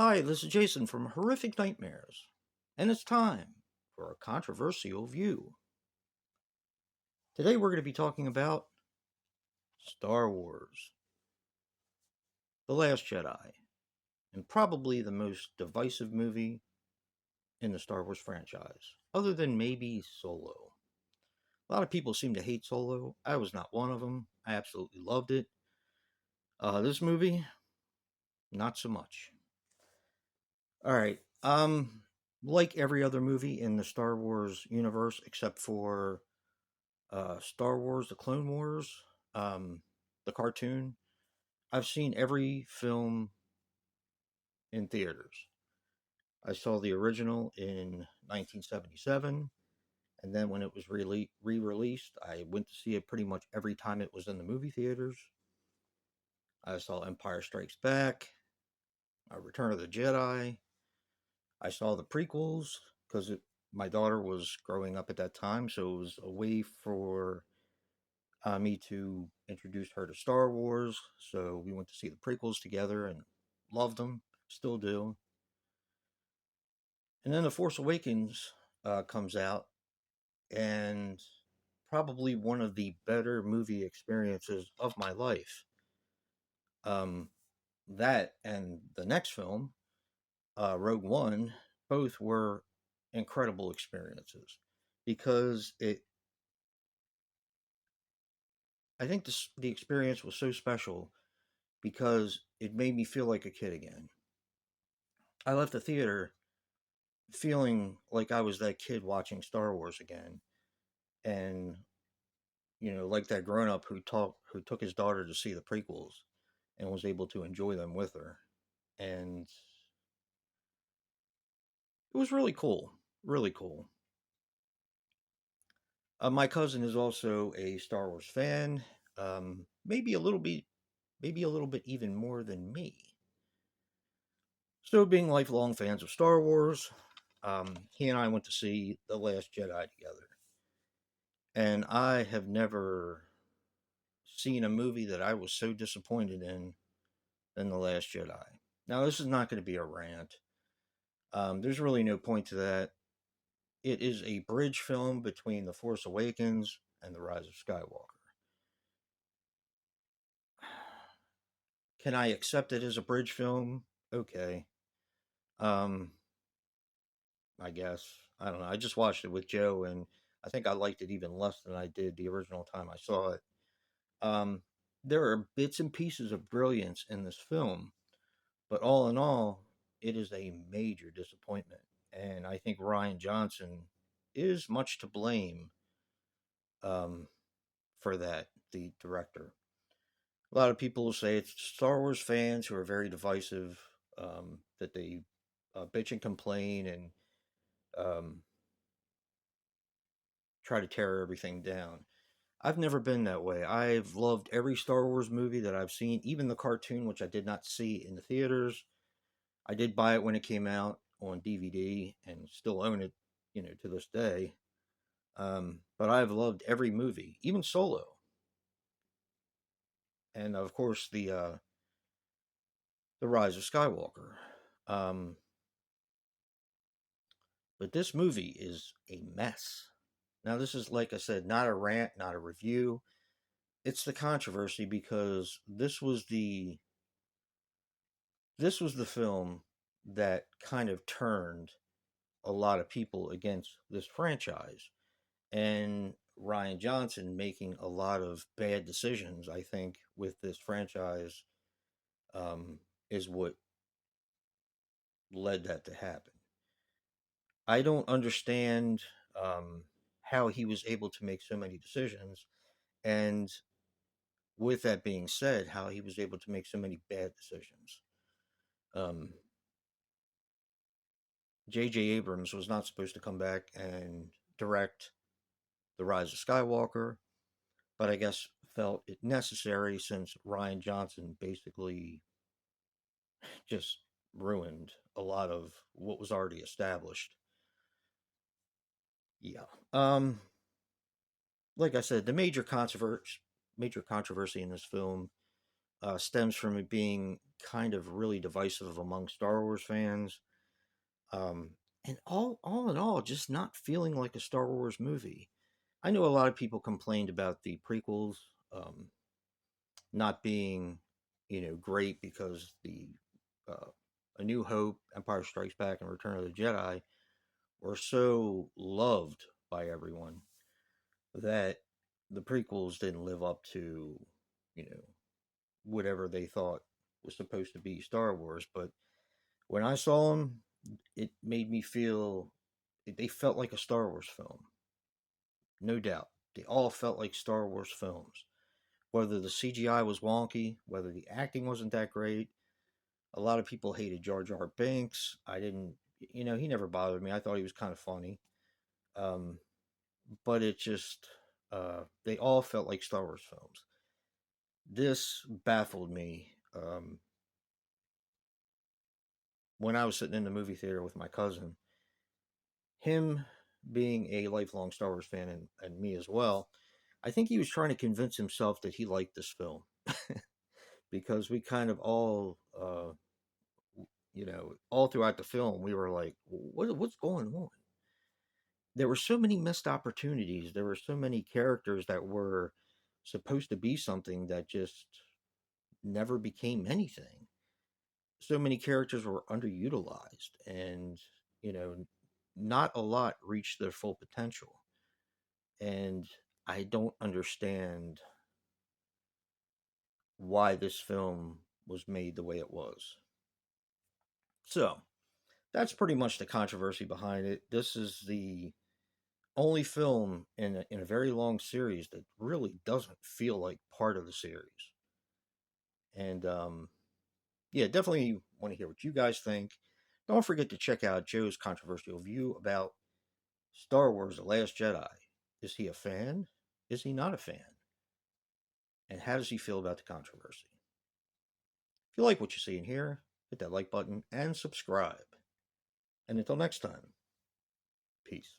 Hi, this is Jason from Horrific Nightmares, and it's time for a controversial view. Today we're going to be talking about Star Wars, The Last Jedi, and probably the most divisive movie in the Star Wars franchise, other than maybe Solo. A lot of people seem to hate Solo. I was not one of them. I absolutely loved it. This movie, not so much. All right. Like every other movie in the Star Wars universe, except for Star Wars: The Clone Wars, the cartoon. I've seen every film in theaters. I saw the original in 1977, and then when it was re-released, I went to see it pretty much every time it was in the movie theaters. I saw Empire Strikes Back, Return of the Jedi. I saw the prequels because my daughter was growing up at that time, so it was a way for me to introduce her to Star Wars. So we went to see the prequels together and loved them, still do. And then The Force Awakens comes out, and probably one of the better movie experiences of my life. Um, that and the next film, Rogue One, both were incredible experiences because I think the experience was so special because it made me feel like a kid again. I left the theater feeling like I was that kid watching Star Wars again, and like that grown up who took his daughter to see the prequels and was able to enjoy them with her, and it was really cool, really cool. My cousin is also a Star Wars fan, maybe a little bit even more than me. So, being lifelong fans of Star Wars, he and I went to see The Last Jedi together. And I have never seen a movie that I was so disappointed in than The Last Jedi. Now, this is not going to be a rant. There's really no point to that. It is a bridge film between The Force Awakens and The Rise of Skywalker. Can I accept it as a bridge film? Okay. Um, I guess. I don't know. I just watched it with Joe, and I think I liked it even less than I did the original time I saw it. Um, there are bits and pieces of brilliance in this film, but all in all, it is a major disappointment. And I think Ryan Johnson is much to blame um, for that, the director. A lot of people will say it's Star Wars fans who are very divisive, that they bitch and complain and um, try to tear everything down. I've never been that way. I've loved every Star Wars movie that I've seen, even the cartoon, which I did not see in the theaters. I did buy it when it came out on DVD and still own it, to this day. But I've loved every movie, even Solo, and of course the Rise of Skywalker. Um, but this movie is a mess. Now, this is, like I said, not a rant, not a review. It's the controversy because this was the film that kind of turned a lot of people against this franchise. And Ryan Johnson making a lot of bad decisions, I think, with this franchise, is what led that to happen. I don't understand how he was able to make so many decisions, and with that being said, how he was able to make so many bad decisions. Um, J.J. Abrams was not supposed to come back and direct The Rise of Skywalker, but I guess felt it necessary since Ryan Johnson basically just ruined a lot of what was already established. Yeah. Like I said, the major controversy in this film stems from it being kind of really divisive among Star Wars fans. Um, and all in all, just not feeling like a Star Wars movie. I know a lot of people complained about the prequels not being, great because the uh, A New Hope, Empire Strikes Back, and Return of the Jedi were so loved by everyone that the prequels didn't live up to, you know, whatever they thought was supposed to be Star Wars. But when I saw them, it made me feel they felt like a Star Wars film, no doubt. They all felt like Star Wars films. Whether the CGI was wonky, whether the acting wasn't that great, a lot of people hated Jar Jar Binks. I didn't, he never bothered me. I thought he was kind of funny. Um, but it just, they all felt like Star Wars films. This baffled me when I was sitting in the movie theater with my cousin. Him being a lifelong Star Wars fan and me as well, I think he was trying to convince himself that he liked this film because we kind of all, all throughout the film, we were like, what's going on? There were so many missed opportunities. There were so many characters that were supposed to be something that just never became anything. So many characters were underutilized, and you know, not a lot reached their full potential. And I don't understand why this film was made the way it was. So that's pretty much the controversy behind it. This is the only film in a very long series that really doesn't feel like part of the series. And yeah, definitely want to hear what you guys think. Don't forget to check out Joe's controversial view about Star Wars: The Last Jedi. Is he a fan? Is he not a fan? And how does he feel about the controversy? If you like what you see and hear, hit that like button and subscribe. And until next time, peace.